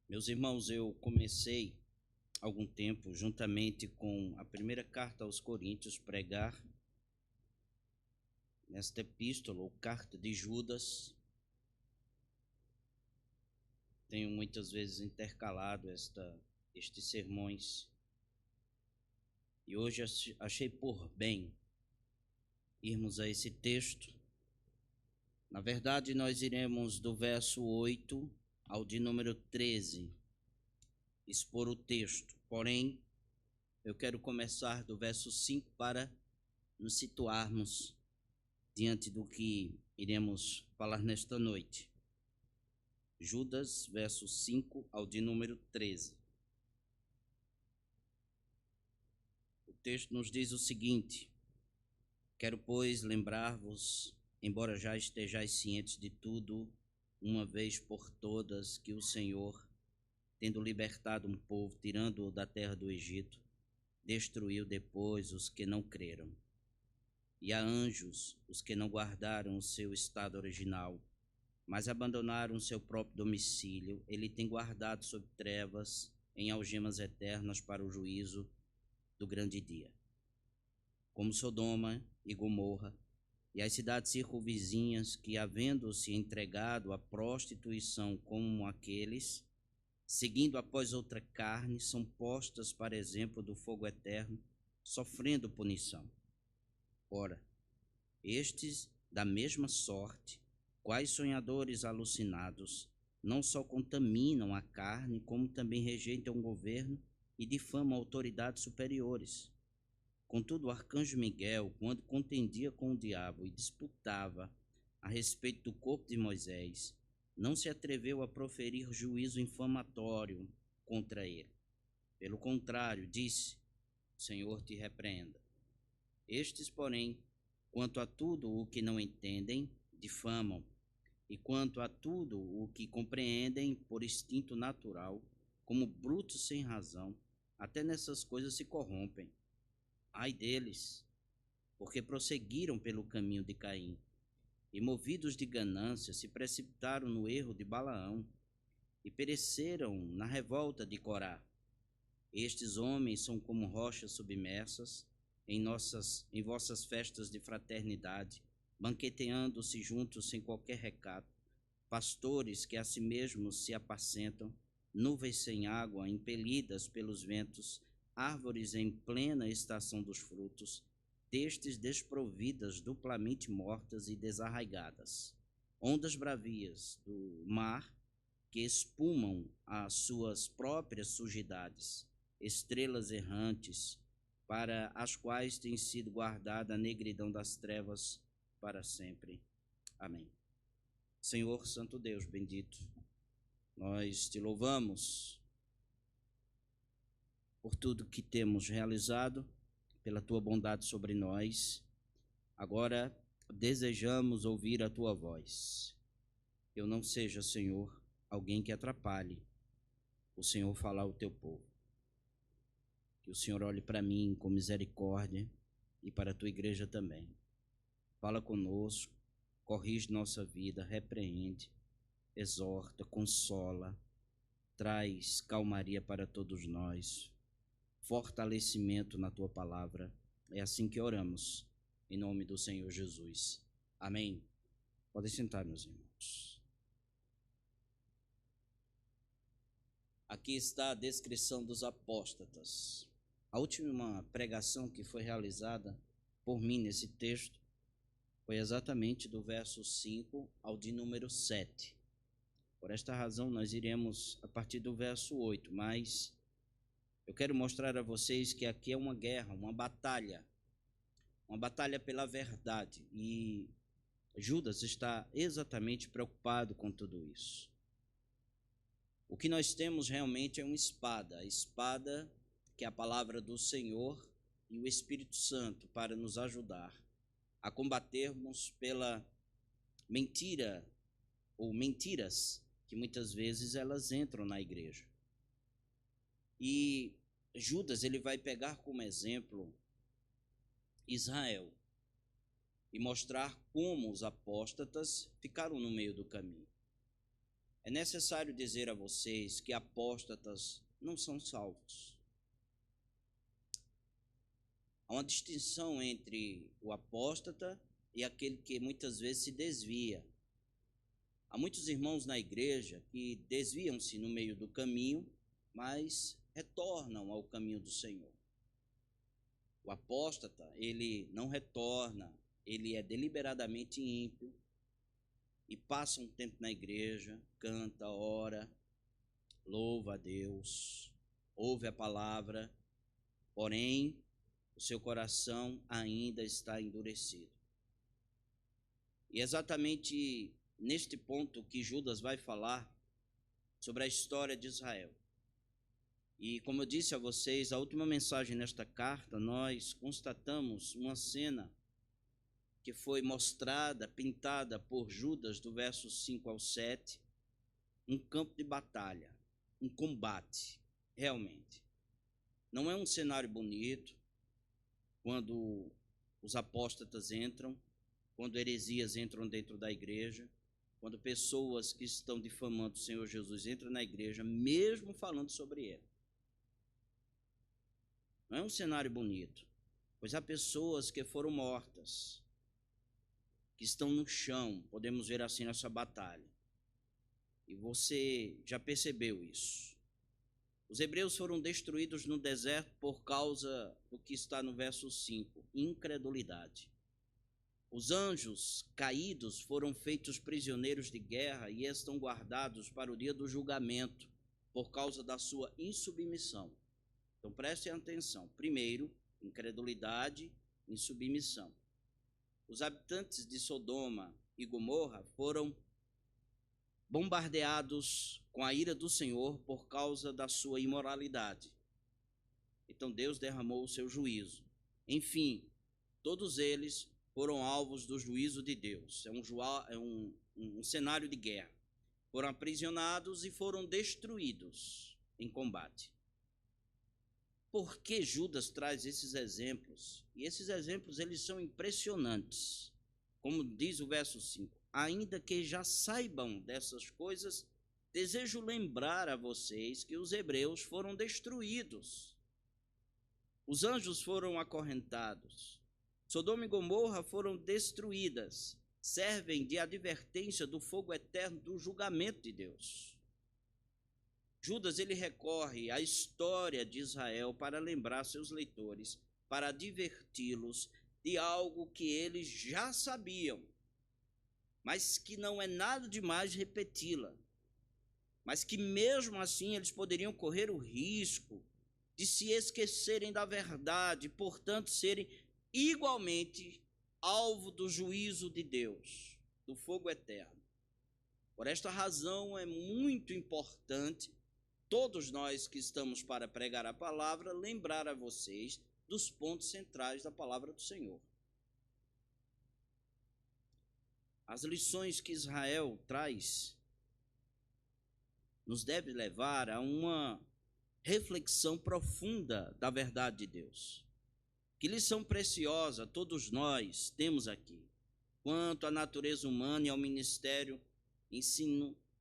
Meus irmãos, eu comecei há algum tempo, juntamente com a primeira carta aos Coríntios, pregar nesta epístola ou carta de Judas. Tenho muitas vezes intercalado estes sermões e hoje achei por bem irmos a esse texto. Na verdade, nós iremos do verso 8 ao de número 13 expor o texto, porém, eu quero começar do verso 5 para nos situarmos diante do que iremos falar nesta noite. Judas, verso 5 ao de número 13. O texto nos diz o seguinte: quero, pois, lembrar-vos, embora já estejais cientes de tudo, uma vez por todas, que o Senhor, tendo libertado um povo, tirando-o da terra do Egito, destruiu depois os que não creram. E a anjos, os que não guardaram o seu estado original, mas abandonaram seu próprio domicílio, ele tem guardado sob trevas, em algemas eternas para o juízo do grande dia. Como Sodoma e Gomorra, e as cidades circunvizinhas que, havendo-se entregado à prostituição como aqueles, seguindo após outra carne, são postas para exemplo do fogo eterno, sofrendo punição. Ora, estes, da mesma sorte, quais sonhadores alucinados, não só contaminam a carne, como também rejeitam o governo e difamam autoridades superiores. Contudo, o arcanjo Miguel, quando contendia com o diabo e disputava a respeito do corpo de Moisés, não se atreveu a proferir juízo infamatório contra ele. Pelo contrário, disse: o Senhor te repreenda. Estes, porém, quanto a tudo o que não entendem, difamam, e quanto a tudo o que compreendem por instinto natural, como brutos sem razão, até nessas coisas se corrompem. Ai deles, porque prosseguiram pelo caminho de Caim, e movidos de ganância se precipitaram no erro de Balaão, e pereceram na revolta de Corá. Estes homens são como rochas submersas em vossas festas de fraternidade, banqueteando-se juntos sem qualquer recato, pastores que a si mesmos se apacentam, nuvens sem água, impelidas pelos ventos, árvores em plena estação dos frutos, destes desprovidas, duplamente mortas e desarraigadas, ondas bravias do mar que espumam as suas próprias sujidades, estrelas errantes, para as quais tem sido guardada a negridão das trevas para sempre. Amém. Senhor Santo Deus bendito, nós te louvamos por tudo que temos realizado, pela tua bondade sobre nós. Agora desejamos ouvir a tua voz. Eu não seja, Senhor, alguém que atrapalhe o Senhor falar ao teu povo. Que o Senhor olhe para mim com misericórdia e para a tua igreja também. Fala conosco, corrige nossa vida, repreende, exorta, consola, traz calmaria para todos nós, fortalecimento na tua palavra. É assim que oramos, em nome do Senhor Jesus. Amém. Podem sentar, meus irmãos. Aqui está a descrição dos apóstatas. A última pregação que foi realizada por mim nesse texto foi exatamente do verso 5 ao de número 7. Por esta razão, nós iremos a partir do verso 8, mas eu quero mostrar a vocês que aqui é uma guerra, uma batalha pela verdade, e Judas está exatamente preocupado com tudo isso. O que nós temos realmente é uma espada, a espada que é a palavra do Senhor e o Espírito Santo para nos ajudar a combatermos pela mentira ou mentiras que muitas vezes elas entram na igreja. E Judas, ele vai pegar como exemplo Israel e mostrar como os apóstatas ficaram no meio do caminho. É necessário dizer a vocês que apóstatas não são salvos. Há uma distinção entre o apóstata e aquele que muitas vezes se desvia. Há muitos irmãos na igreja que desviam-se no meio do caminho, mas retornam ao caminho do Senhor. O apóstata, ele não retorna, ele é deliberadamente ímpio e passa um tempo na igreja, canta, ora, louva a Deus, ouve a palavra, porém o seu coração ainda está endurecido. E exatamente neste ponto que Judas vai falar sobre a história de Israel. E como eu disse a vocês, a última mensagem nesta carta, nós constatamos uma cena que foi mostrada, pintada por Judas, do verso 5 ao 7, um campo de batalha, um combate, realmente. Não é um cenário bonito, quando os apóstatas entram, quando heresias entram dentro da igreja, quando pessoas que estão difamando o Senhor Jesus entram na igreja, mesmo falando sobre ele. Não é um cenário bonito, pois há pessoas que foram mortas, que estão no chão, podemos ver assim nessa batalha. E você já percebeu isso. Os hebreus foram destruídos no deserto por causa do que está no verso 5, incredulidade. Os anjos caídos foram feitos prisioneiros de guerra e estão guardados para o dia do julgamento por causa da sua insubmissão. Então prestem atenção. Primeiro, incredulidade, insubmissão. Os habitantes de Sodoma e Gomorra foram bombardeados com a ira do Senhor por causa da sua imoralidade. Então Deus derramou o seu juízo. Enfim, todos eles foram alvos do juízo de Deus. É um cenário de guerra. Foram aprisionados e foram destruídos em combate. Por que Judas traz esses exemplos? E esses exemplos, eles são impressionantes. Como diz o verso 5, ainda que já saibam dessas coisas, desejo lembrar a vocês que os hebreus foram destruídos. Os anjos foram acorrentados. Sodoma e Gomorra foram destruídas. Servem de advertência do fogo eterno do julgamento de Deus. Judas, ele recorre à história de Israel para lembrar seus leitores, para adverti-los de algo que eles já sabiam, mas que não é nada demais repeti-la, mas que mesmo assim eles poderiam correr o risco de se esquecerem da verdade, portanto serem igualmente alvo do juízo de Deus, do fogo eterno. Por esta razão é muito importante todos nós que estamos para pregar a palavra, lembrar a vocês dos pontos centrais da palavra do Senhor. As lições que Israel traz nos deve levar a uma reflexão profunda da verdade de Deus. Que lição preciosa todos nós temos aqui, quanto à natureza humana e ao ministério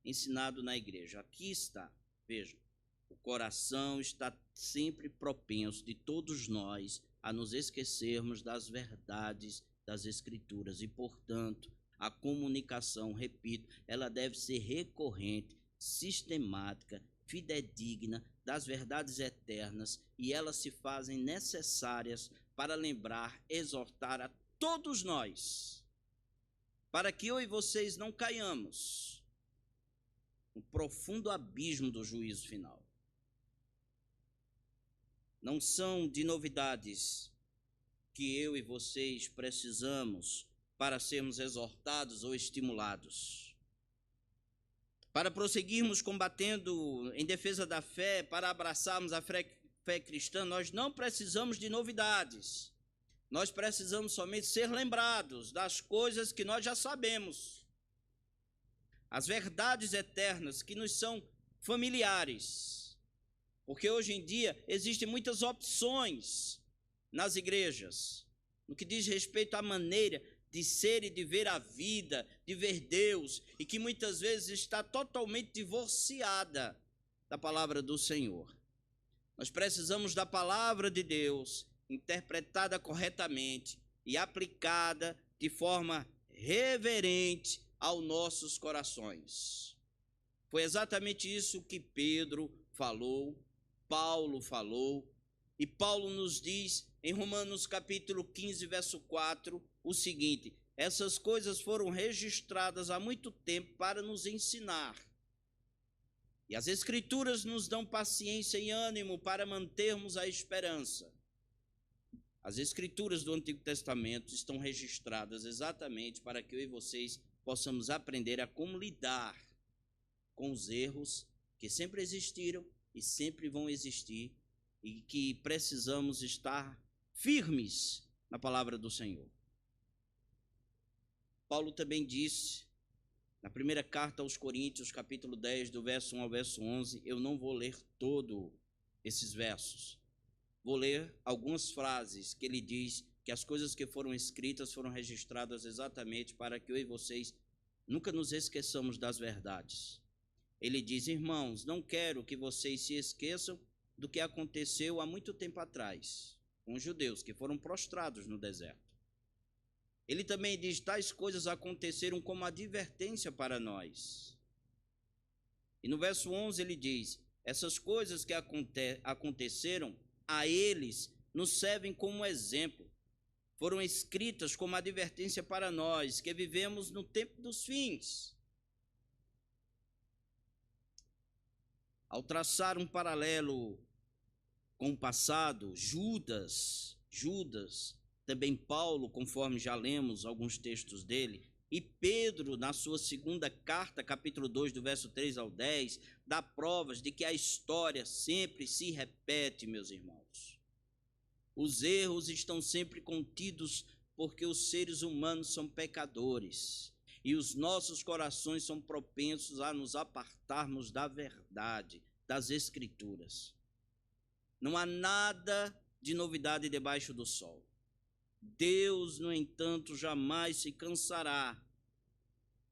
ensinado na igreja. Aqui está. Vejam, o coração está sempre propenso de todos nós a nos esquecermos das verdades das Escrituras e, portanto, a comunicação, repito, ela deve ser recorrente, sistemática, fidedigna das verdades eternas e elas se fazem necessárias para lembrar, exortar a todos nós, para que eu e vocês não caiamos um profundo abismo do juízo final. Não são de novidades que eu e vocês precisamos para sermos exortados ou estimulados. Para prosseguirmos combatendo em defesa da fé, para abraçarmos a fé cristã, nós não precisamos de novidades. Nós precisamos somente ser lembrados das coisas que nós já sabemos. As verdades eternas que nos são familiares, porque hoje em dia existem muitas opções nas igrejas, no que diz respeito à maneira de ser e de ver a vida, de ver Deus, e que muitas vezes está totalmente divorciada da palavra do Senhor. Nós precisamos da palavra de Deus, interpretada corretamente e aplicada de forma reverente aos nossos corações. Foi exatamente isso que Pedro falou, Paulo falou, e Paulo nos diz em Romanos capítulo 15, verso 4, o seguinte: essas coisas foram registradas há muito tempo para nos ensinar. E as Escrituras nos dão paciência e ânimo para mantermos a esperança. As Escrituras do Antigo Testamento estão registradas exatamente para que eu e vocês possamos aprender a como lidar com os erros que sempre existiram e sempre vão existir, e que precisamos estar firmes na palavra do Senhor. Paulo também disse, na primeira carta aos Coríntios, capítulo 10, do verso 1 ao verso 11, eu não vou ler todos esses versos, vou ler algumas frases que ele diz que as coisas que foram escritas foram registradas exatamente para que eu e vocês nunca nos esqueçamos das verdades. Ele diz: irmãos, não quero que vocês se esqueçam do que aconteceu há muito tempo atrás, com os judeus que foram prostrados no deserto. Ele também diz: tais coisas aconteceram como advertência para nós. E no verso 11 ele diz: essas coisas que aconteceram a eles nos servem como exemplo. Foram escritas como advertência para nós, que vivemos no tempo dos fins. Ao traçar um paralelo com o passado, Judas, também Paulo, conforme já lemos alguns textos dele, e Pedro, na sua segunda carta, capítulo 2, do verso 3 ao 10, dá provas de que a história sempre se repete, meus irmãos. Os erros estão sempre contidos porque os seres humanos são pecadores e os nossos corações são propensos a nos apartarmos da verdade, das Escrituras. Não há nada de novidade debaixo do sol. Deus, no entanto, jamais se cansará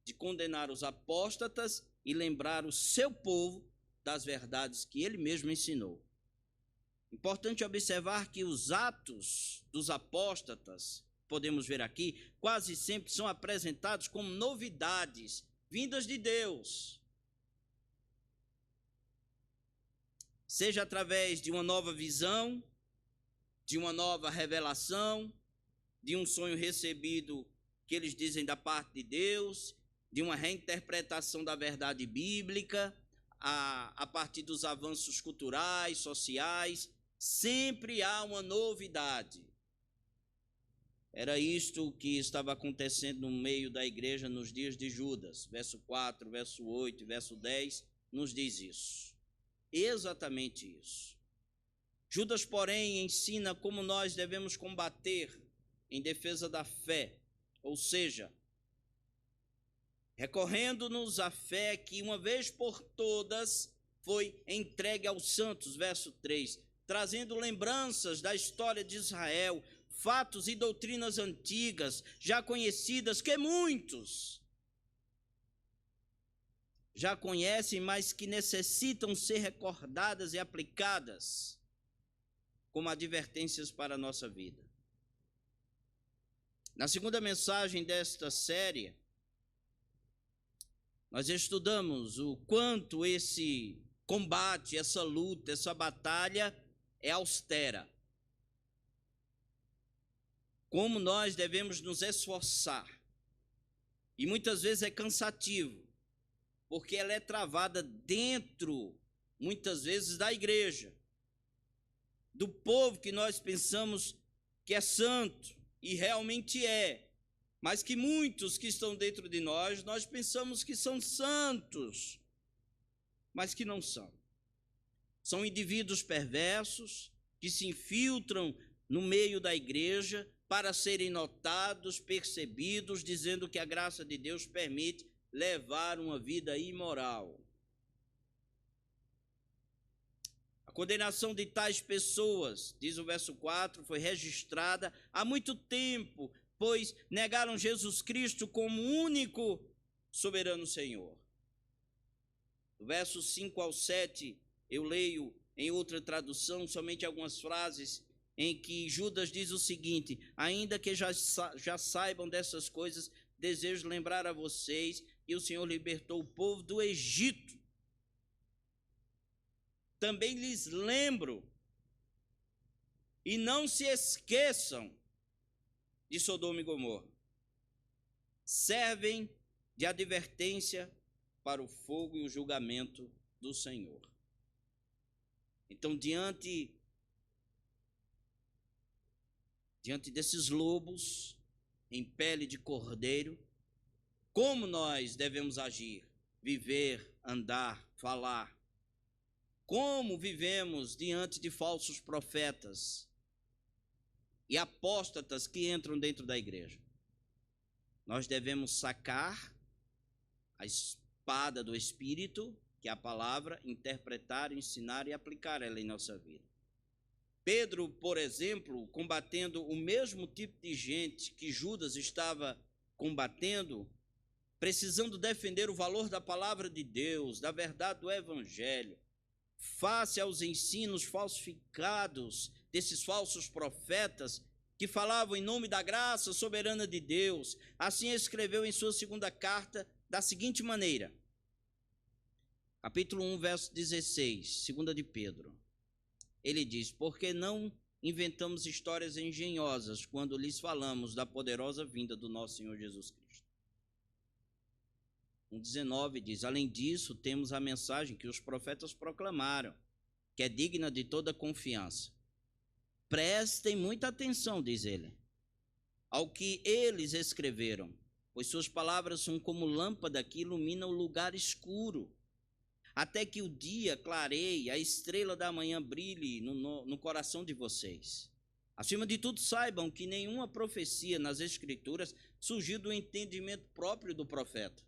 de condenar os apóstatas e lembrar o seu povo das verdades que ele mesmo ensinou. Importante observar que os atos dos apóstatas, podemos ver aqui, quase sempre são apresentados como novidades vindas de Deus. Seja através de uma nova visão, de uma nova revelação, de um sonho recebido que eles dizem da parte de Deus, de uma reinterpretação da verdade bíblica, a partir dos avanços culturais, sociais, sempre há uma novidade. Era isto que estava acontecendo no meio da igreja nos dias de Judas. Verso 4, verso 8 e verso 10 nos diz isso. Exatamente isso. Judas, porém, ensina como nós devemos combater em defesa da fé, ou seja, recorrendo-nos à fé que uma vez por todas foi entregue aos santos, verso 3, trazendo lembranças da história de Israel, fatos e doutrinas antigas, já conhecidas, que muitos já conhecem, mas que necessitam ser recordadas e aplicadas como advertências para a nossa vida. Na segunda mensagem desta série, nós estudamos o quanto esse combate, essa luta, essa batalha é austera. Como nós devemos nos esforçar. E muitas vezes é cansativo, porque ela é travada dentro, muitas vezes, da igreja, do povo que nós pensamos que é santo, e realmente é, mas que muitos que estão dentro de nós pensamos que são santos, mas que não são. São indivíduos perversos que se infiltram no meio da igreja para serem notados, percebidos, dizendo que a graça de Deus permite levar uma vida imoral. A condenação de tais pessoas, diz o verso 4, foi registrada há muito tempo pois negaram Jesus Cristo como único soberano Senhor. Do verso 5 ao 7, eu leio em outra tradução somente algumas frases em que Judas diz o seguinte: ainda que já saibam dessas coisas, desejo lembrar a vocês que o Senhor libertou o povo do Egito. Também lhes lembro, e não se esqueçam de Sodoma e Gomorra. Servem de advertência para o fogo e o julgamento do Senhor. Então, diante desses lobos em pele de cordeiro, como nós devemos agir, viver, andar, falar? Como vivemos diante de falsos profetas e apóstatas que entram dentro da igreja? Nós devemos sacar a espada do Espírito, que é a palavra, interpretar, ensinar e aplicar ela em nossa vida. Pedro, por exemplo, combatendo o mesmo tipo de gente que Judas estava combatendo, precisando defender o valor da palavra de Deus, da verdade do Evangelho, face aos ensinos falsificados desses falsos profetas que falavam em nome da graça soberana de Deus. Assim escreveu em sua segunda carta da seguinte maneira, capítulo 1, verso 16, 2 de Pedro. Ele diz: porque não inventamos histórias engenhosas quando lhes falamos da poderosa vinda do nosso Senhor Jesus Cristo. 1,19 diz: além disso, temos a mensagem que os profetas proclamaram, que é digna de toda confiança. Prestem muita atenção, diz ele, ao que eles escreveram, pois suas palavras são como lâmpada que ilumina o lugar escuro, até que o dia clareie, a estrela da manhã brilhe no coração de vocês. Acima de tudo, saibam que nenhuma profecia nas Escrituras surgiu do entendimento próprio do profeta,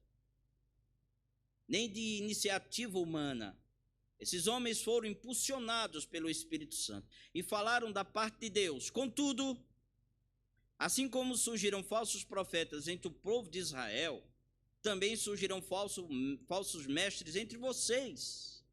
nem de iniciativa humana. Esses homens foram impulsionados pelo Espírito Santo e falaram da parte de Deus. Contudo, assim como surgiram falsos profetas entre o povo de Israel, também surgirão falsos mestres entre vocês.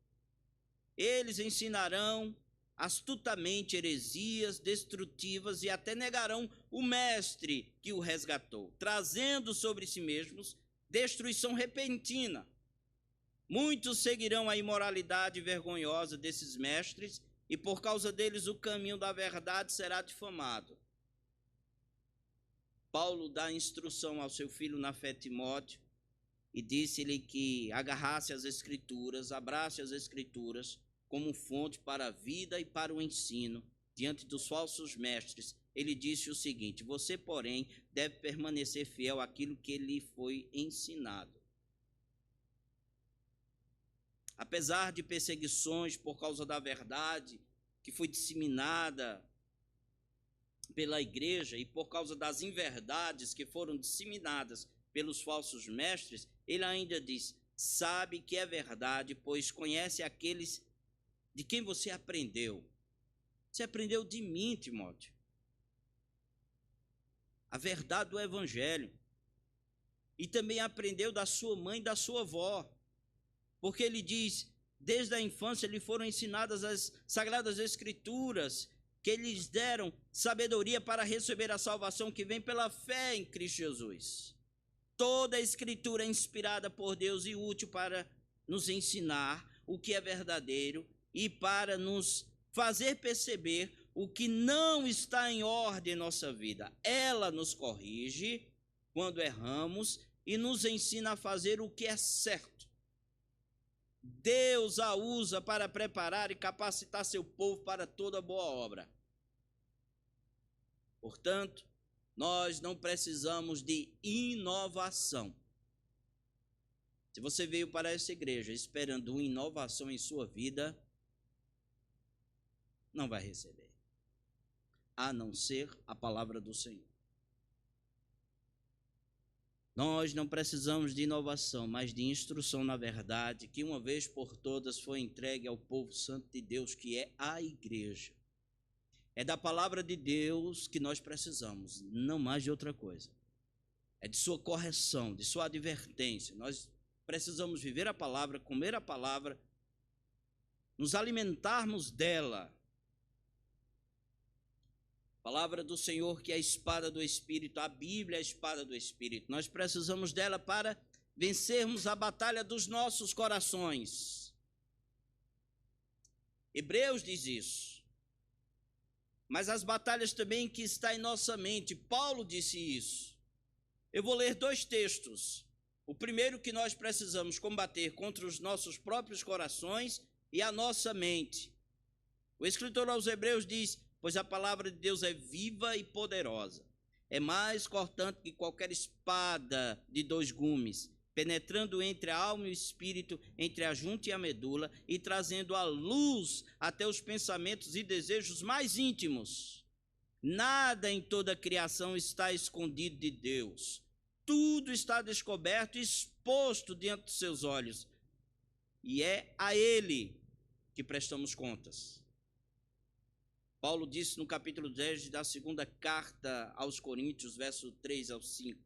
Eles ensinarão astutamente heresias destrutivas e até negarão o mestre que o resgatou, trazendo sobre si mesmos destruição repentina. Muitos seguirão a imoralidade vergonhosa desses mestres e por causa deles o caminho da verdade será difamado. Paulo dá instrução ao seu filho na fé, Timóteo, e disse-lhe que agarrasse as Escrituras, abrace as Escrituras como fonte para a vida e para o ensino diante dos falsos mestres. Ele disse o seguinte: você, porém, deve permanecer fiel àquilo que lhe foi ensinado. Apesar de perseguições por causa da verdade que foi disseminada pela igreja e por causa das inverdades que foram disseminadas pelos falsos mestres, ele ainda diz: sabe que é verdade, pois conhece aqueles de quem você aprendeu. Você aprendeu de mim, Timóteo, a verdade do Evangelho, e também aprendeu da sua mãe e da sua avó, porque ele diz, desde a infância lhe foram ensinadas as Sagradas Escrituras, que lhes deram sabedoria para receber a salvação que vem pela fé em Cristo Jesus. Toda a Escritura é inspirada por Deus e útil para nos ensinar o que é verdadeiro e para nos fazer perceber o que não está em ordem em nossa vida. Ela nos corrige quando erramos e nos ensina a fazer o que é certo. Deus a usa para preparar e capacitar seu povo para toda boa obra. Portanto, nós não precisamos de inovação. Se você veio para essa igreja esperando uma inovação em sua vida, não vai receber, a não ser a palavra do Senhor. Nós não precisamos de inovação, mas de instrução na verdade, que uma vez por todas foi entregue ao povo santo de Deus, que é a igreja. É da palavra de Deus que nós precisamos, não mais de outra coisa. É de sua correção, de sua advertência. Nós precisamos viver a palavra, comer a palavra, nos alimentarmos dela. A palavra do Senhor, que é a espada do Espírito, a Bíblia é a espada do Espírito. Nós precisamos dela para vencermos a batalha dos nossos corações. Hebreus diz isso. Mas as batalhas também que está em nossa mente. Paulo disse isso. Eu vou ler 2 textos. O primeiro, que nós precisamos combater contra os nossos próprios corações e a nossa mente. O escritor aos Hebreus diz: pois a palavra de Deus é viva e poderosa, é mais cortante que qualquer espada de 2 gumes, penetrando entre a alma e o espírito, entre a junta e a medula, e trazendo a luz até os pensamentos e desejos mais íntimos. Nada em toda a criação está escondido de Deus. Tudo está descoberto e exposto diante dos seus olhos. E é a Ele que prestamos contas. Paulo disse no capítulo 10 da segunda carta aos Coríntios, verso 3 ao 5.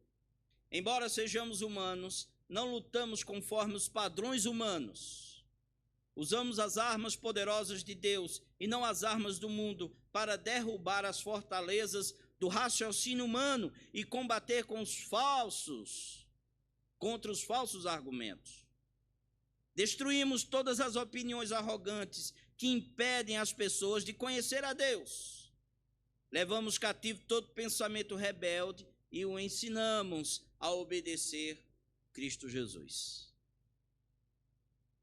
Embora sejamos humanos, não lutamos conforme os padrões humanos. Usamos as armas poderosas de Deus e não as armas do mundo para derrubar as fortalezas do raciocínio humano e combater contra os falsos argumentos. Destruímos todas as opiniões arrogantes que impedem as pessoas de conhecer a Deus. Levamos cativo todo pensamento rebelde e o ensinamos a obedecer Cristo Jesus.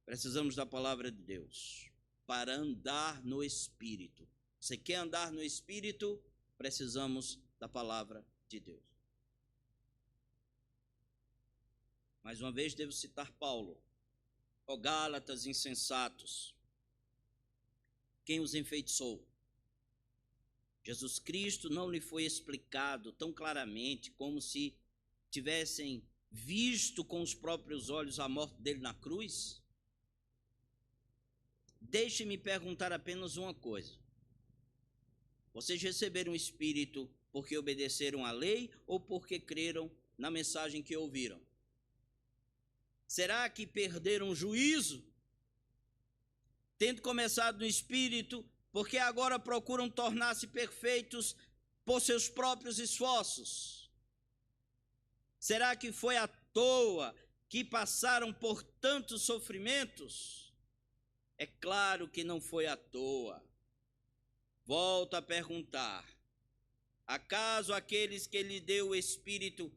Precisamos da palavra de Deus para andar no Espírito. Você quer andar no Espírito? Precisamos da palavra de Deus. Mais uma vez devo citar Paulo. Ó Gálatas insensatos, quem os enfeitiçou? Jesus Cristo não lhe foi explicado tão claramente como se tivessem visto com os próprios olhos a morte dele na cruz? Deixe-me perguntar apenas uma coisa. Vocês receberam o Espírito porque obedeceram à lei ou porque creram na mensagem que ouviram? Será que perderam o juízo? Tendo começado no Espírito, porque agora procuram tornar-se perfeitos por seus próprios esforços? Será que foi à toa que passaram por tantos sofrimentos? É claro que não foi à toa. Volto a perguntar: acaso aqueles que lhe deu o Espírito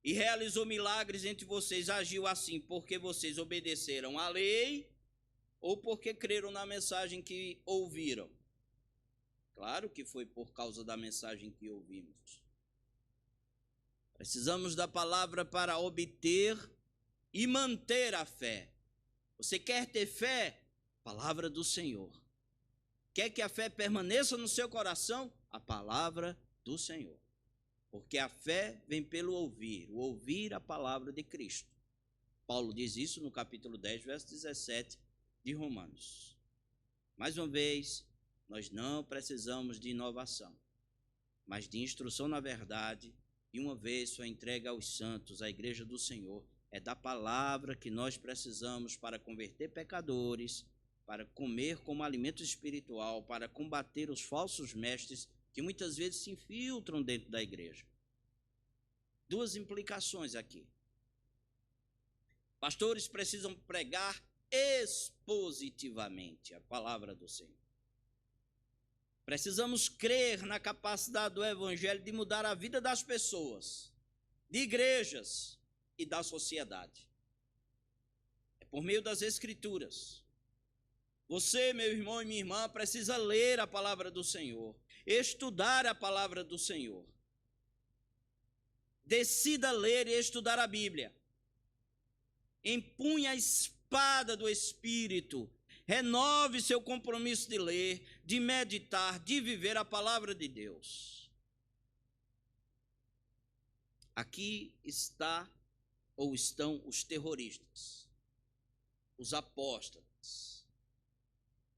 e realizou milagres entre vocês agiu assim porque vocês obedeceram à lei ou porque creram na mensagem que ouviram? Claro que foi por causa da mensagem que ouvimos. Precisamos da palavra para obter e manter a fé. Você quer ter fé? Palavra do Senhor. Quer que a fé permaneça no seu coração? A palavra do Senhor. Porque a fé vem pelo ouvir, o ouvir a palavra de Cristo. Paulo diz isso no capítulo 10, verso 17 de Romanos. Mais uma vez, nós não precisamos de inovação, mas de instrução na verdade, e uma vez foi entregue aos santos, à igreja do Senhor. É da palavra que nós precisamos para converter pecadores, para comer como alimento espiritual, para combater os falsos mestres que muitas vezes se infiltram dentro da igreja. 2 implicações aqui. Pastores precisam pregar expositivamente a palavra do Senhor. Precisamos crer na capacidade do Evangelho de mudar a vida das pessoas, de igrejas e da sociedade. É por meio das Escrituras. Você, meu irmão e minha irmã, precisa ler a palavra do Senhor, estudar a palavra do Senhor. Decida ler e estudar a Bíblia. Empunhe a espada do Espírito. Renove seu compromisso de ler, de meditar, de viver a palavra de Deus. Aqui estão os terroristas, os apóstatas,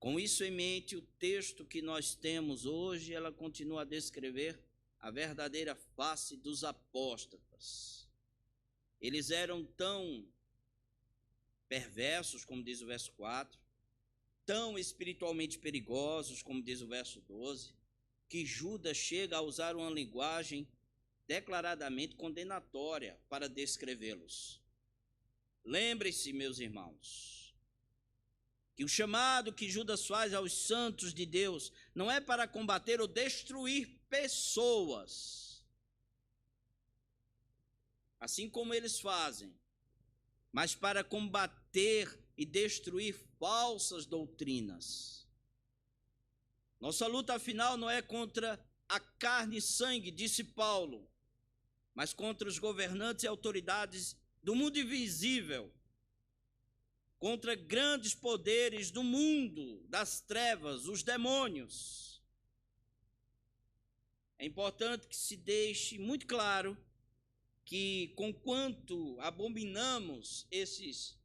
Com isso em mente, o texto que nós temos hoje, ela continua a descrever a verdadeira face dos apóstatas. Eles eram tão perversos, como diz o verso 4, tão espiritualmente perigosos, como diz o verso 12, que Judas chega a usar uma linguagem declaradamente condenatória para descrevê-los. Lembre-se, meus irmãos, que o chamado que Judas faz aos santos de Deus não é para combater ou destruir pessoas, assim como eles fazem, mas para combater e destruir falsas doutrinas. Nossa luta, afinal, não é contra a carne e sangue, disse Paulo, mas contra os governantes e autoridades do mundo invisível, contra grandes poderes do mundo, das trevas, os demônios. É importante que se deixe muito claro que, conquanto abominamos esses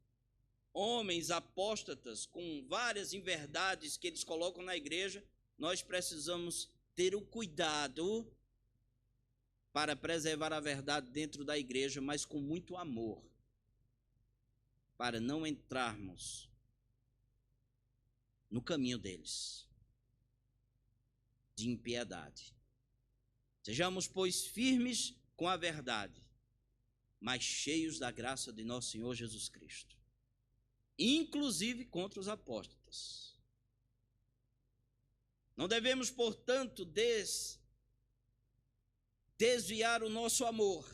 homens apóstatas com várias inverdades que eles colocam na igreja, nós precisamos ter o cuidado para preservar a verdade dentro da igreja, mas com muito amor, para não entrarmos no caminho deles, de impiedade. Sejamos, pois, firmes com a verdade, mas cheios da graça de nosso Senhor Jesus Cristo, inclusive contra os apóstatas. Não devemos, portanto, desviar o nosso amor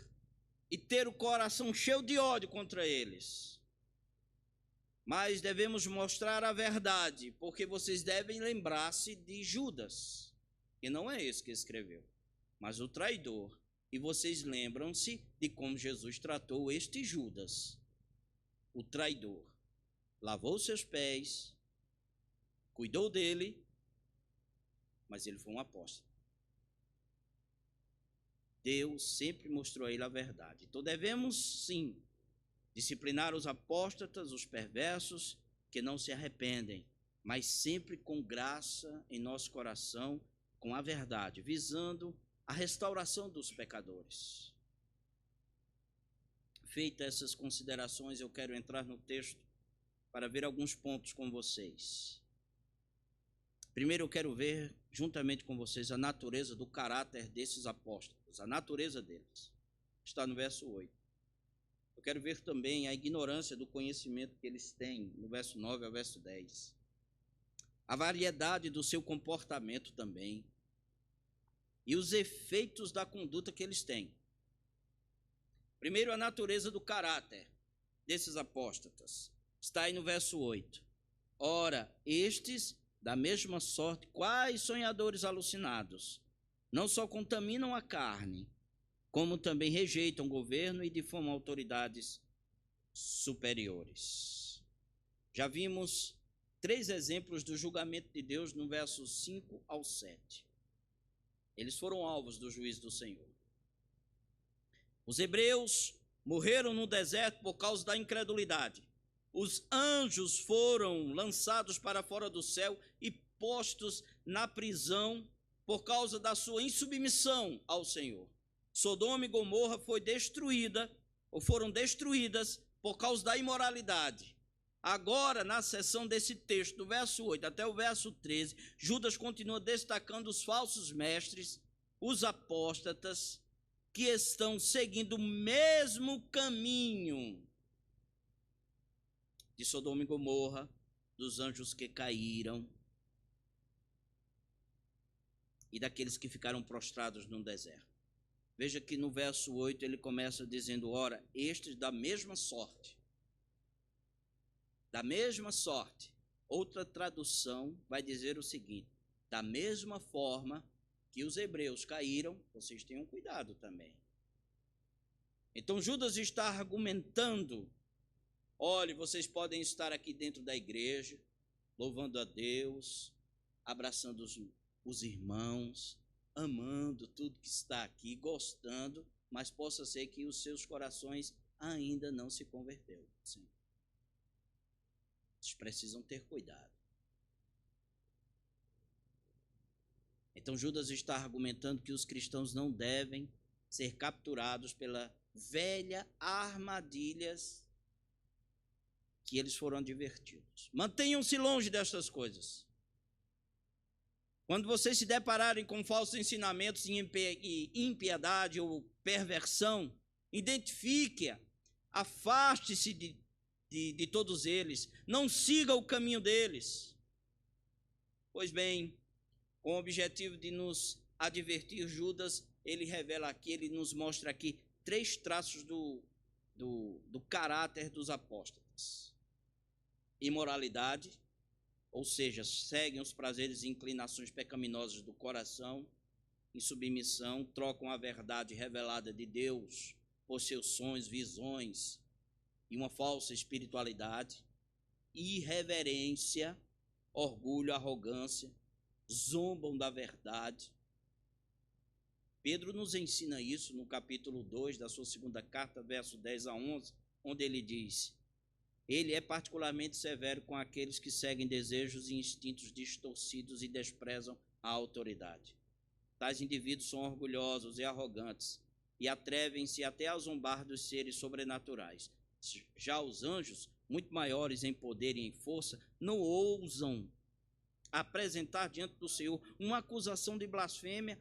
e ter o coração cheio de ódio contra eles. Mas devemos mostrar a verdade, porque vocês devem lembrar-se de Judas, que não é esse que escreveu, mas o traidor. E vocês lembram-se de como Jesus tratou este Judas, o traidor. Lavou seus pés, cuidou dele, mas ele foi um apóstolo. Deus sempre mostrou a ele a verdade. Então devemos, sim, disciplinar os apóstatas, os perversos, que não se arrependem, mas sempre com graça em nosso coração, com a verdade, visando a restauração dos pecadores. Feitas essas considerações, eu quero entrar no texto para ver alguns pontos com vocês. Primeiro, eu quero ver, juntamente com vocês, a natureza do caráter desses apóstolos, a natureza deles. Está no verso 8. Eu quero ver também a ignorância do conhecimento que eles têm, no verso 9 ao verso 10. A variedade do seu comportamento também. E os efeitos da conduta que eles têm. Primeiro, a natureza do caráter desses apóstatas. Está aí no verso 8. Ora, estes, da mesma sorte, quais sonhadores alucinados, não só contaminam a carne, como também rejeitam o governo e difamam autoridades superiores. Já vimos 3 exemplos do julgamento de Deus no versos 5 ao 7. Eles foram alvos do juízo do Senhor. Os hebreus morreram no deserto por causa da incredulidade. Os anjos foram lançados para fora do céu e postos na prisão por causa da sua insubmissão ao Senhor. Sodoma e Gomorra foram destruídas por causa da imoralidade. Agora, na seção desse texto, do verso 8 até o verso 13, Judas continua destacando os falsos mestres, os apóstatas, que estão seguindo o mesmo caminho de Sodoma e Gomorra, dos anjos que caíram e daqueles que ficaram prostrados no deserto. Veja que no verso 8 ele começa dizendo, ora, estes da mesma sorte. Da mesma sorte. Outra tradução vai dizer o seguinte, da mesma forma que os hebreus caíram, vocês tenham cuidado também. Então Judas está argumentando, olhe, vocês podem estar aqui dentro da igreja, louvando a Deus, abraçando os irmãos, amando tudo que está aqui, gostando, mas possa ser que os seus corações ainda não se converteram. Sim. Vocês precisam ter cuidado. Então Judas está argumentando que os cristãos não devem ser capturados pela velha armadilhas que eles foram advertidos. Mantenham-se longe destas coisas. Quando vocês se depararem com falsos ensinamentos e impiedade ou perversão, identifique-a, afaste-se de todos eles, não siga o caminho deles. Pois bem, com o objetivo de nos advertir, Judas, ele revela aqui, ele nos mostra aqui 3 traços do caráter dos apóstatas: imoralidade, ou seja, seguem os prazeres e inclinações pecaminosas do coração, insubmissão, trocam a verdade revelada de Deus por seus sonhos, visões e uma falsa espiritualidade, irreverência, orgulho, arrogância, zombam da verdade. Pedro nos ensina isso no capítulo 2 da sua segunda carta, verso 10 a 11, onde ele diz: ele é particularmente severo com aqueles que seguem desejos e instintos distorcidos e desprezam a autoridade. Tais indivíduos são orgulhosos e arrogantes e atrevem-se até a zombar dos seres sobrenaturais. Já os anjos, muito maiores em poder e em força, não ousam apresentar diante do Senhor uma acusação de blasfêmia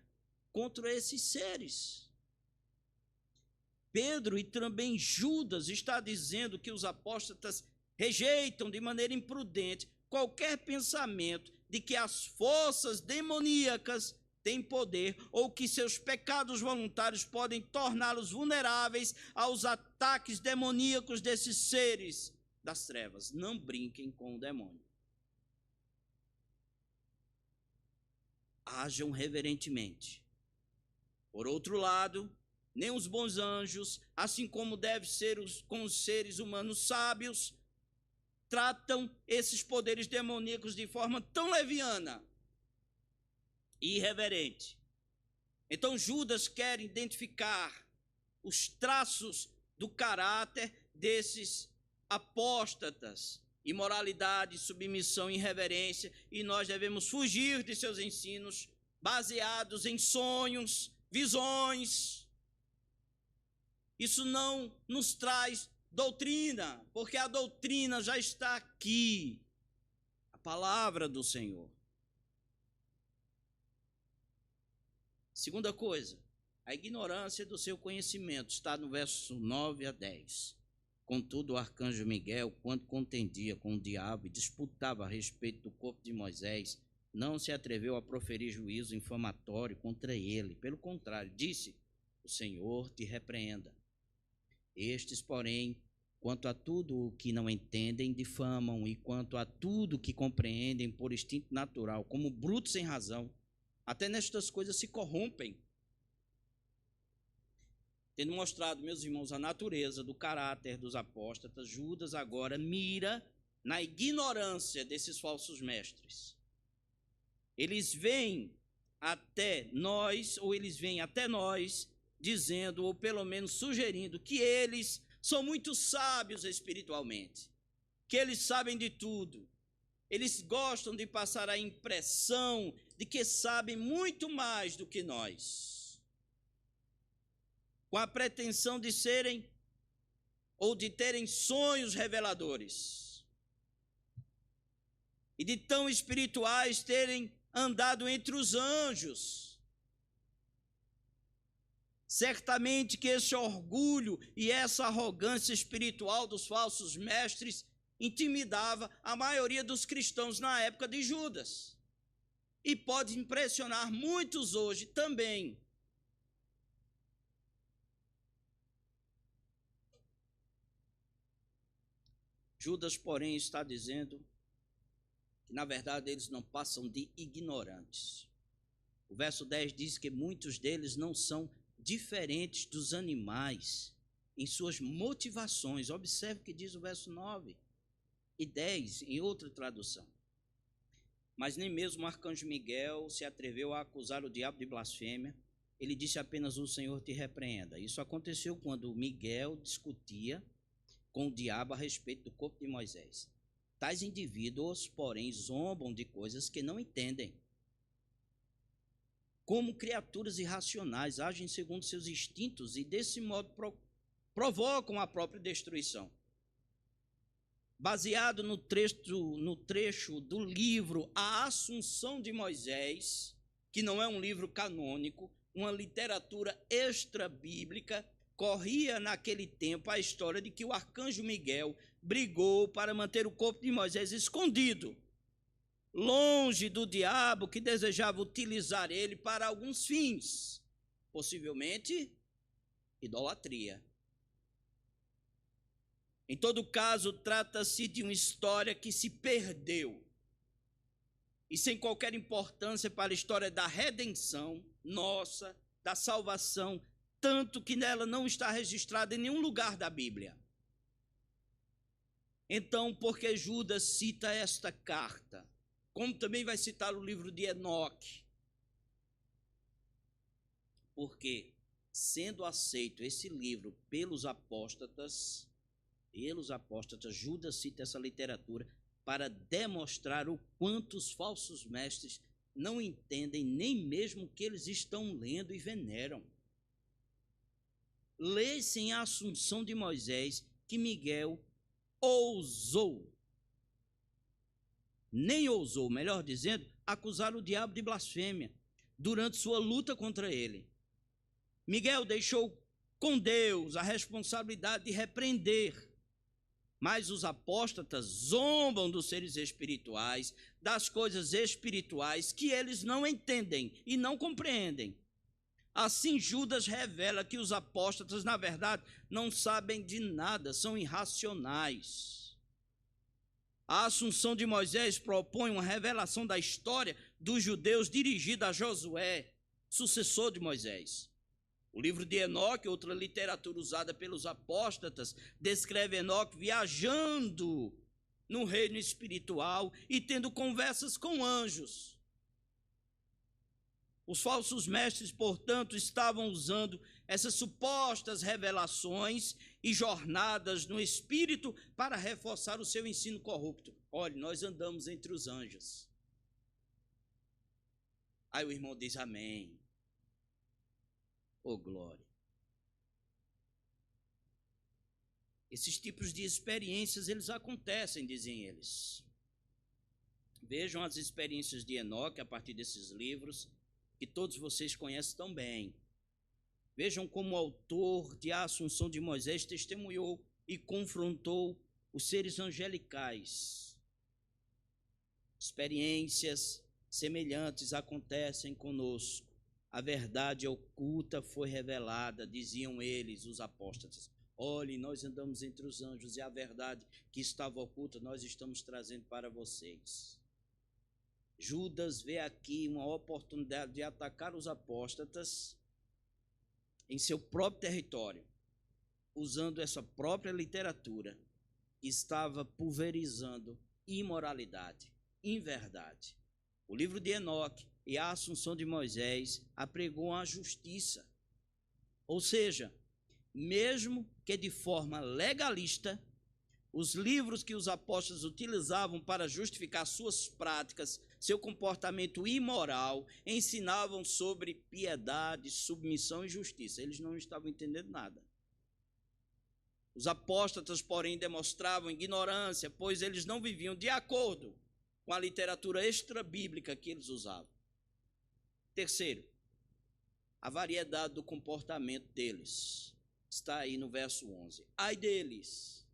contra esses seres. Pedro e também Judas está dizendo que os apóstatas rejeitam de maneira imprudente qualquer pensamento de que as forças demoníacas têm poder ou que seus pecados voluntários podem torná-los vulneráveis aos ataques demoníacos desses seres das trevas. Não brinquem com o demônio. Hajam reverentemente. Por outro lado, nem os bons anjos, assim como deve ser com os seres humanos sábios, tratam esses poderes demoníacos de forma tão leviana e irreverente. Então Judas quer identificar os traços do caráter desses apóstatas: imoralidade, submissão, irreverência, e nós devemos fugir de seus ensinos baseados em sonhos, visões. Isso não nos traz doutrina, porque a doutrina já está aqui, a palavra do Senhor. Segunda coisa, a ignorância do seu conhecimento, está no verso 9 a 10. Contudo, o arcanjo Miguel, quando contendia com o diabo e disputava a respeito do corpo de Moisés, não se atreveu a proferir juízo infamatório contra ele. Pelo contrário, disse: o Senhor te repreenda. Estes, porém, quanto a tudo o que não entendem, difamam, e quanto a tudo que compreendem por instinto natural, como brutos sem razão, até nestas coisas se corrompem. Tendo mostrado, meus irmãos, a natureza do caráter dos apóstatas, Judas agora mira na ignorância desses falsos mestres. Eles vêm até nós, dizendo, ou pelo menos sugerindo, que eles são muito sábios espiritualmente, que eles sabem de tudo. Eles gostam de passar a impressão de que sabem muito mais do que nós, com a pretensão de serem ou de terem sonhos reveladores, e de tão espirituais terem andado entre os anjos. Certamente que esse orgulho e essa arrogância espiritual dos falsos mestres intimidava a maioria dos cristãos na época de Judas, e pode impressionar muitos hoje também. Judas, porém, está dizendo que, na verdade, eles não passam de ignorantes. O verso 10 diz que muitos deles não são diferentes dos animais em suas motivações. Observe o que diz o verso 9 e 10 em outra tradução. Mas nem mesmo o arcanjo Miguel se atreveu a acusar o diabo de blasfêmia. Ele disse apenas: o Senhor te repreenda. Isso aconteceu quando Miguel discutia com o diabo a respeito do corpo de Moisés. Tais indivíduos, porém, zombam de coisas que não entendem. como criaturas irracionais, agem segundo seus instintos e, desse modo, provocam a própria destruição. Baseado no trecho do livro A Assunção de Moisés, que não é um livro canônico, uma literatura extra-bíblica, corria naquele tempo a história de que o arcanjo Miguel brigou para manter o corpo de Moisés escondido, longe do diabo que desejava utilizar ele para alguns fins, possivelmente idolatria. Em todo caso, trata-se de uma história que se perdeu e sem qualquer importância para a história da redenção nossa, da salvação, tanto que nela não está registrada em nenhum lugar da Bíblia. Então, por que Judas cita esta carta? Como também vai citar o livro de Enoque? Porque, sendo aceito esse livro pelos apóstatas, Judas cita essa literatura para demonstrar o quanto os falsos mestres não entendem nem mesmo o que eles estão lendo e veneram. Lê-se em Assunção de Moisés que Miguel melhor dizendo, acusar o diabo de blasfêmia durante sua luta contra ele. Miguel deixou com Deus a responsabilidade de repreender, mas os apóstatas zombam dos seres espirituais, das coisas espirituais que eles não entendem e não compreendem. Assim, Judas revela que os apóstatas, na verdade, não sabem de nada, são irracionais. A Assunção de Moisés propõe uma revelação da história dos judeus dirigida a Josué, sucessor de Moisés. O livro de Enoque, outra literatura usada pelos apóstatas, descreve Enoque viajando no reino espiritual e tendo conversas com anjos. Os falsos mestres, portanto, estavam usando essas supostas revelações e jornadas no espírito para reforçar o seu ensino corrupto. Olha, nós andamos entre os anjos. Aí o irmão diz amém. Oh, glória. Esses tipos de experiências, eles acontecem, dizem eles. Vejam as experiências de Enoque a partir desses livros, que todos vocês conhecem tão bem. Vejam como o autor de A Assunção de Moisés testemunhou e confrontou os seres angelicais. Experiências semelhantes acontecem conosco. A verdade oculta foi revelada, diziam eles, os apóstolos. Olhe, nós andamos entre os anjos e a verdade que estava oculta nós estamos trazendo para vocês. Judas vê aqui uma oportunidade de atacar os apóstatas em seu próprio território, usando essa própria literatura que estava pulverizando imoralidade, inverdade. O livro de Enoque e a Assunção de Moisés apregou a justiça. Ou seja, mesmo que de forma legalista, os livros que os apóstolos utilizavam para justificar suas práticas, seu comportamento imoral, ensinavam sobre piedade, submissão e justiça. Eles não estavam entendendo nada. Os apóstatas, porém, demonstravam ignorância, pois eles não viviam de acordo com a literatura extra-bíblica que eles usavam. Terceiro, a variedade do comportamento deles. Está aí no verso 11. Ai deles,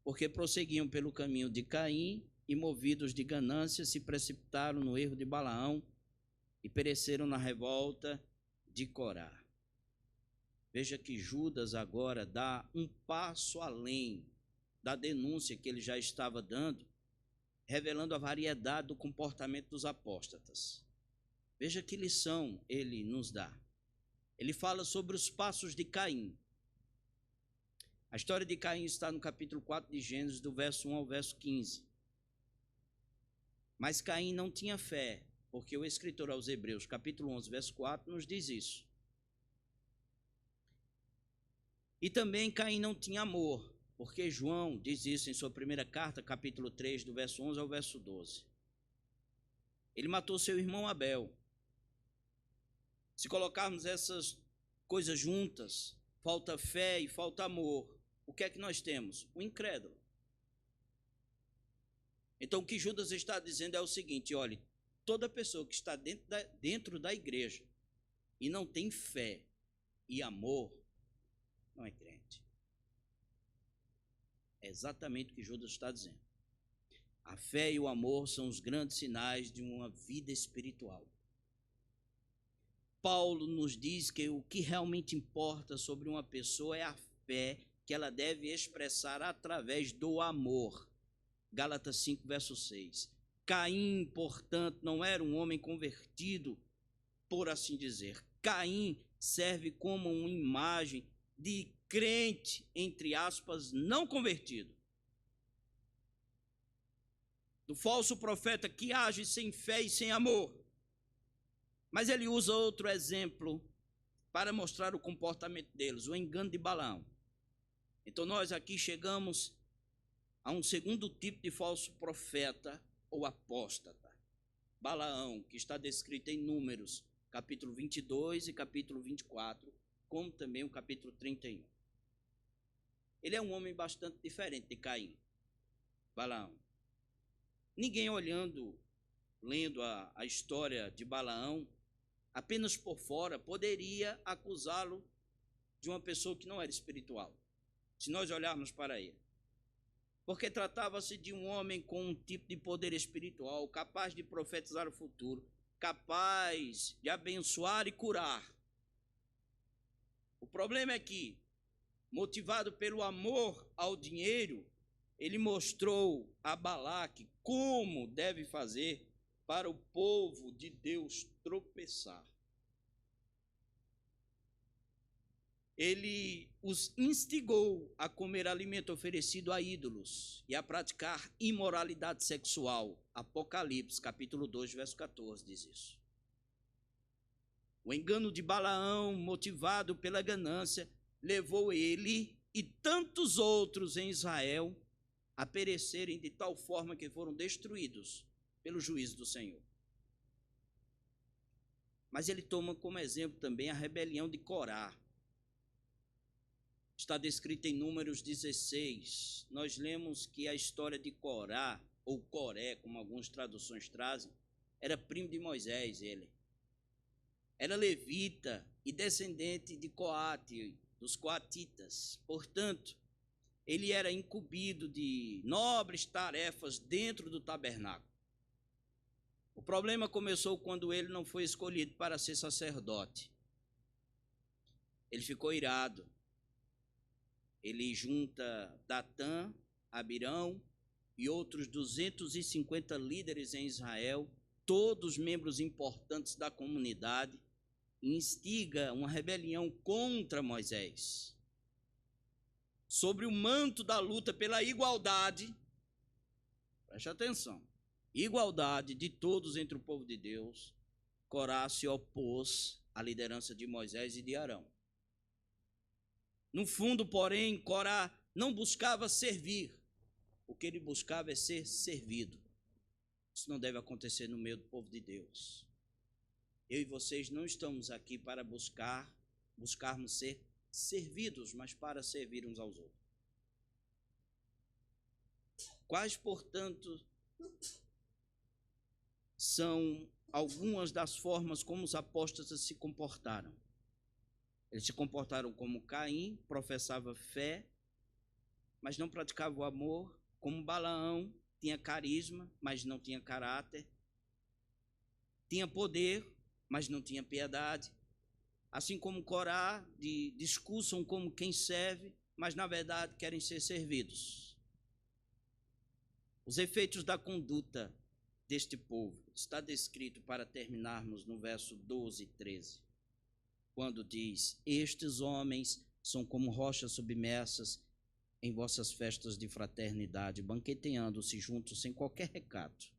porque prosseguiam pelo caminho de Caim e, movidos de ganância, se precipitaram no erro de Balaão e pereceram na revolta de Corá. Veja que Judas agora dá um passo além da denúncia que ele já estava dando, revelando a variedade do comportamento dos apóstatas. Veja que lição ele nos dá. Ele fala sobre os passos de Caim. A história de Caim está no capítulo 4 de Gênesis, do verso 1 ao verso 15. Mas Caim não tinha fé, porque o escritor aos Hebreus, capítulo 11, verso 4, nos diz isso. E também Caim não tinha amor, porque João diz isso em sua primeira carta, capítulo 3, do verso 11 ao verso 12. Ele matou seu irmão Abel. Se colocarmos essas coisas juntas, falta fé e falta amor, o que é que nós temos? O incrédulo. Então, o que Judas está dizendo é o seguinte: olhe, toda pessoa que está dentro da igreja e não tem fé e amor, não é crente. É exatamente o que Judas está dizendo. A fé e o amor são os grandes sinais de uma vida espiritual. Paulo nos diz que o que realmente importa sobre uma pessoa é a fé que ela deve expressar através do amor. Gálatas 5, verso 6. Caim, portanto, não era um homem convertido, por assim dizer. Caim serve como uma imagem de crente, entre aspas, não convertido. Do falso profeta que age sem fé e sem amor. Mas ele usa outro exemplo para mostrar o comportamento deles, o engano de Balaão. Então nós aqui chegamos a um segundo tipo de falso profeta ou apóstata. Balaão, que está descrito em Números, capítulo 22 e capítulo 24, como também o capítulo 31. Ele é um homem bastante diferente de Caim, Balaão. Ninguém lendo a história de Balaão, apenas por fora, poderia acusá-lo de uma pessoa que não era espiritual, se nós olharmos para ele. Porque tratava-se de um homem com um tipo de poder espiritual, capaz de profetizar o futuro, capaz de abençoar e curar. O problema é que, motivado pelo amor ao dinheiro, ele mostrou a Balaque como deve fazer para o povo de Deus tropeçar. Ele os instigou a comer alimento oferecido a ídolos e a praticar imoralidade sexual. Apocalipse, capítulo 2, verso 14, diz isso. O engano de Balaão, motivado pela ganância, levou ele e tantos outros em Israel a perecerem de tal forma que foram destruídos pelo juízo do Senhor. Mas ele toma como exemplo também a rebelião de Corá. Está descrita em Números 16. Nós lemos que a história de Corá, ou Coré, como algumas traduções trazem, era primo de Moisés, ele. Era levita e descendente de Coate, dos coatitas. Portanto, ele era incumbido de nobres tarefas dentro do tabernáculo. O problema começou quando ele não foi escolhido para ser sacerdote. Ele ficou irado. Ele junta Datã, Abirão e outros 250 líderes em Israel, todos membros importantes da comunidade, e instiga uma rebelião contra Moisés. Sobre o manto da luta pela igualdade, preste atenção, igualdade de todos entre o povo de Deus, Corá se opôs à liderança de Moisés e de Arão. No fundo, porém, Corá não buscava servir. O que ele buscava é ser servido. Isso não deve acontecer no meio do povo de Deus. Eu e vocês não estamos aqui para buscarmos ser servidos, mas para servir uns aos outros. Quais, portanto, são algumas das formas como os apóstolos se comportaram? Eles se comportaram como Caim, professava fé, mas não praticava o amor, como Balaão, tinha carisma, mas não tinha caráter, tinha poder, mas não tinha piedade, assim como Corá, discursam como quem serve, mas na verdade querem ser servidos. Os efeitos da conduta deste povo está descrito, para terminarmos, no verso 12 e 13. Quando diz: estes homens são como rochas submersas em vossas festas de fraternidade, banqueteando-se juntos sem qualquer recato.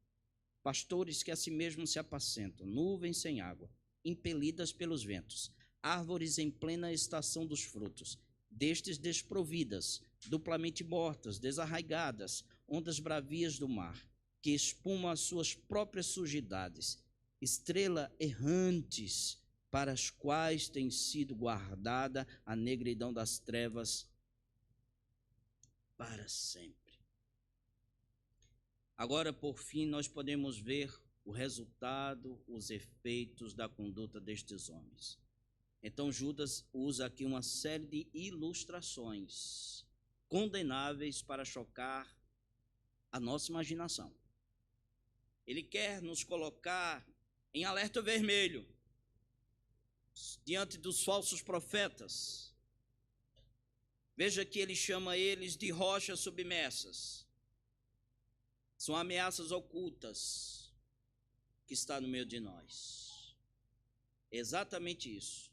Pastores que a si mesmos se apacentam, nuvens sem água, impelidas pelos ventos, árvores em plena estação dos frutos, destes desprovidas, duplamente mortas, desarraigadas, ondas bravias do mar, que espumam as suas próprias sujidades, estrela errantes, para as quais tem sido guardada a negridão das trevas para sempre. Agora, por fim, nós podemos ver o resultado, os efeitos da conduta destes homens. Então, Judas usa aqui uma série de ilustrações condenáveis para chocar a nossa imaginação. Ele quer nos colocar em alerta vermelho diante dos falsos profetas. Veja que ele chama eles de rochas submersas. São ameaças ocultas que está no meio de nós. Exatamente isso.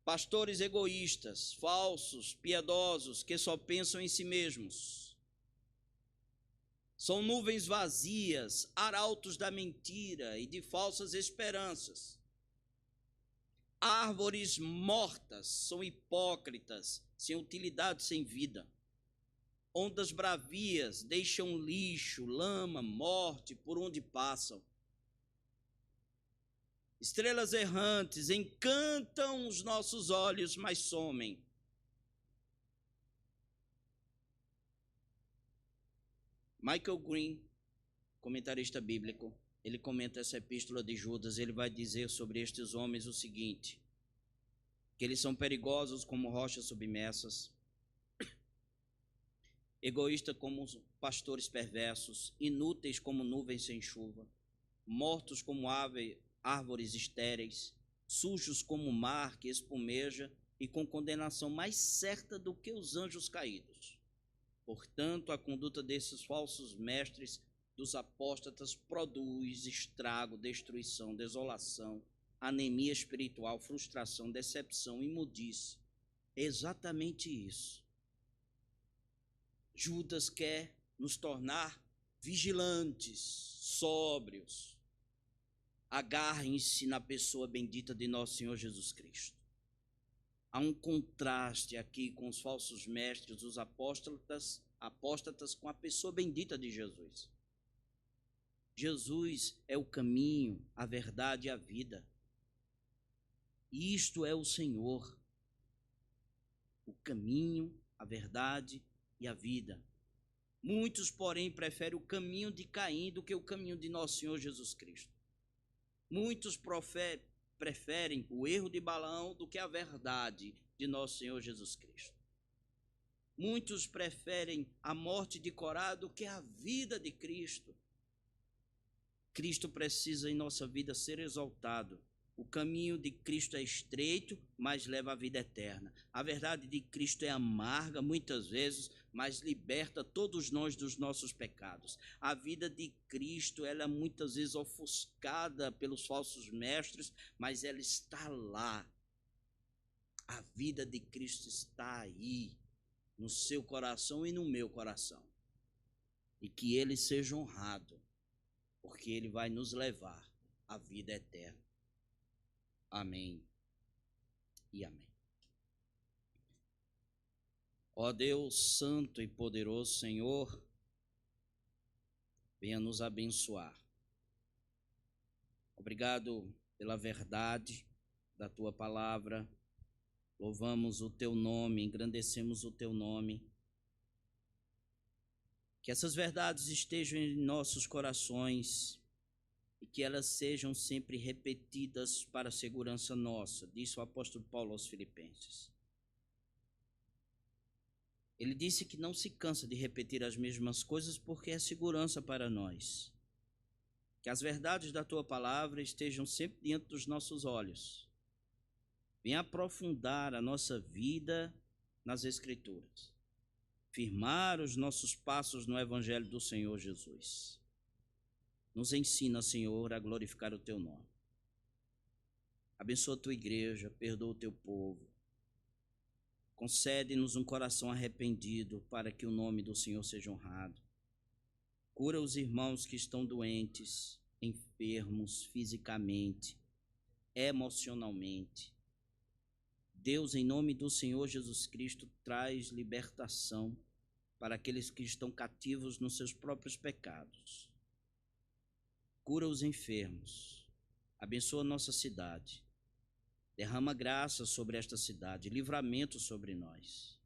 Pastores egoístas, falsos, piedosos, que só pensam em si mesmos. São nuvens vazias, arautos da mentira e de falsas esperanças. Árvores mortas, são hipócritas, sem utilidade, sem vida. Ondas bravias deixam lixo, lama, morte por onde passam. Estrelas errantes encantam os nossos olhos, mas somem. Michael Green, comentarista bíblico, ele comenta essa epístola de Judas, ele vai dizer sobre estes homens o seguinte, que eles são perigosos como rochas submersas, egoístas como pastores perversos, inúteis como nuvens sem chuva, mortos como árvores estéreis, sujos como o mar que espumeja e com condenação mais certa do que os anjos caídos. Portanto, a conduta desses falsos mestres dos apóstatas produz estrago, destruição, desolação, anemia espiritual, frustração, decepção, imundície. É exatamente isso. Judas quer nos tornar vigilantes, sóbrios. Agarrem-se na pessoa bendita de nosso Senhor Jesus Cristo. Há um contraste aqui com os falsos mestres, os apóstatas com a pessoa bendita de Jesus. Jesus é o caminho, a verdade e a vida. Isto é o Senhor. O caminho, a verdade e a vida. Muitos, porém, preferem o caminho de Caim do que o caminho de nosso Senhor Jesus Cristo. Muitos preferem o erro de Balaão do que a verdade de nosso Senhor Jesus Cristo. Muitos preferem a morte de Corá do que a vida de Cristo. Cristo precisa em nossa vida ser exaltado. O caminho de Cristo é estreito, mas leva à vida eterna. A verdade de Cristo é amarga, muitas vezes, mas liberta todos nós dos nossos pecados. A vida de Cristo, ela é muitas vezes ofuscada pelos falsos mestres, mas ela está lá. A vida de Cristo está aí, no seu coração e no meu coração. E que ele seja honrado, porque ele vai nos levar à vida eterna. Amém e amém. Ó Deus santo e poderoso Senhor, venha nos abençoar. Obrigado pela verdade da tua palavra. Louvamos o teu nome, engrandecemos o teu nome. Que essas verdades estejam em nossos corações e que elas sejam sempre repetidas para a segurança nossa, disse o apóstolo Paulo aos Filipenses. Ele disse que não se cansa de repetir as mesmas coisas porque é segurança para nós. Que as verdades da tua palavra estejam sempre diante dos nossos olhos. Venha aprofundar a nossa vida nas Escrituras. Firmar os nossos passos no Evangelho do Senhor Jesus. Nos ensina, Senhor, a glorificar o teu nome. Abençoa a tua igreja, perdoa o teu povo. Concede-nos um coração arrependido para que o nome do Senhor seja honrado. Cura os irmãos que estão doentes, enfermos fisicamente, emocionalmente. Deus, em nome do Senhor Jesus Cristo, traz libertação para aqueles que estão cativos nos seus próprios pecados. Cura os enfermos, Abençoa nossa cidade. Derrama graça sobre esta cidade, livramento sobre nós.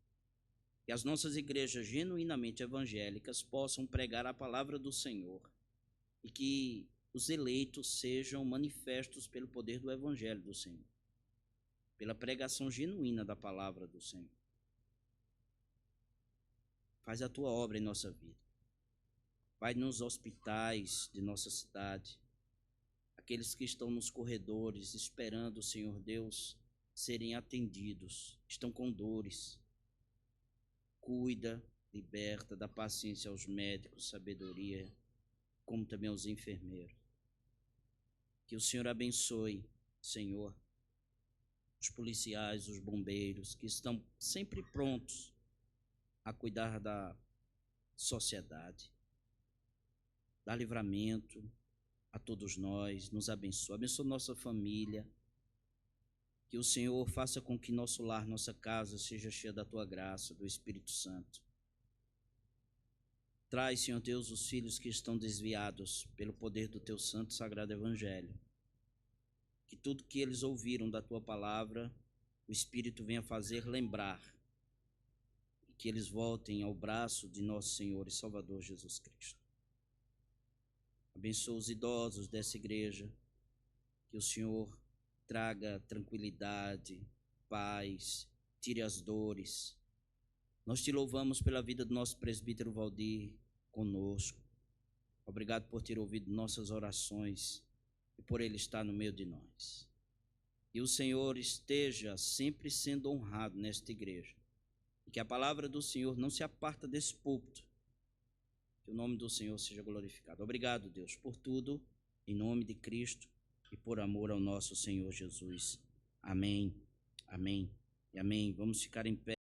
Que as nossas igrejas genuinamente evangélicas possam pregar a palavra do Senhor e que os eleitos sejam manifestos pelo poder do evangelho do Senhor, pela pregação genuína da palavra do Senhor. Faz a tua obra em nossa vida. Vai nos hospitais de nossa cidade, aqueles que estão nos corredores esperando, Senhor Deus, serem atendidos, estão com dores. Cuida, liberta, dá paciência aos médicos, sabedoria, como também aos enfermeiros. Que o Senhor abençoe, Senhor, os policiais, os bombeiros, que estão sempre prontos a cuidar da sociedade. Dá livramento a todos nós, nos abençoa. Abençoa nossa família. Que o Senhor faça com que nosso lar, nossa casa seja cheia da tua graça, do Espírito Santo. Traz, Senhor Deus, os filhos que estão desviados pelo poder do teu santo e sagrado evangelho. Que tudo que eles ouviram da tua palavra, o Espírito venha fazer lembrar. E que eles voltem ao braço de nosso Senhor e Salvador Jesus Cristo. Abençoa os idosos dessa igreja. Que o Senhor traga tranquilidade, paz, tire as dores. Nós te louvamos pela vida do nosso presbítero Valdir conosco. Obrigado por ter ouvido nossas orações e por ele estar no meio de nós. E o Senhor esteja sempre sendo honrado nesta igreja. E que a palavra do Senhor não se aparta desse púlpito. Que o nome do Senhor seja glorificado. Obrigado, Deus, por tudo, em nome de Cristo e por amor ao nosso Senhor Jesus. Amém, amém e amém. Vamos ficar em pé.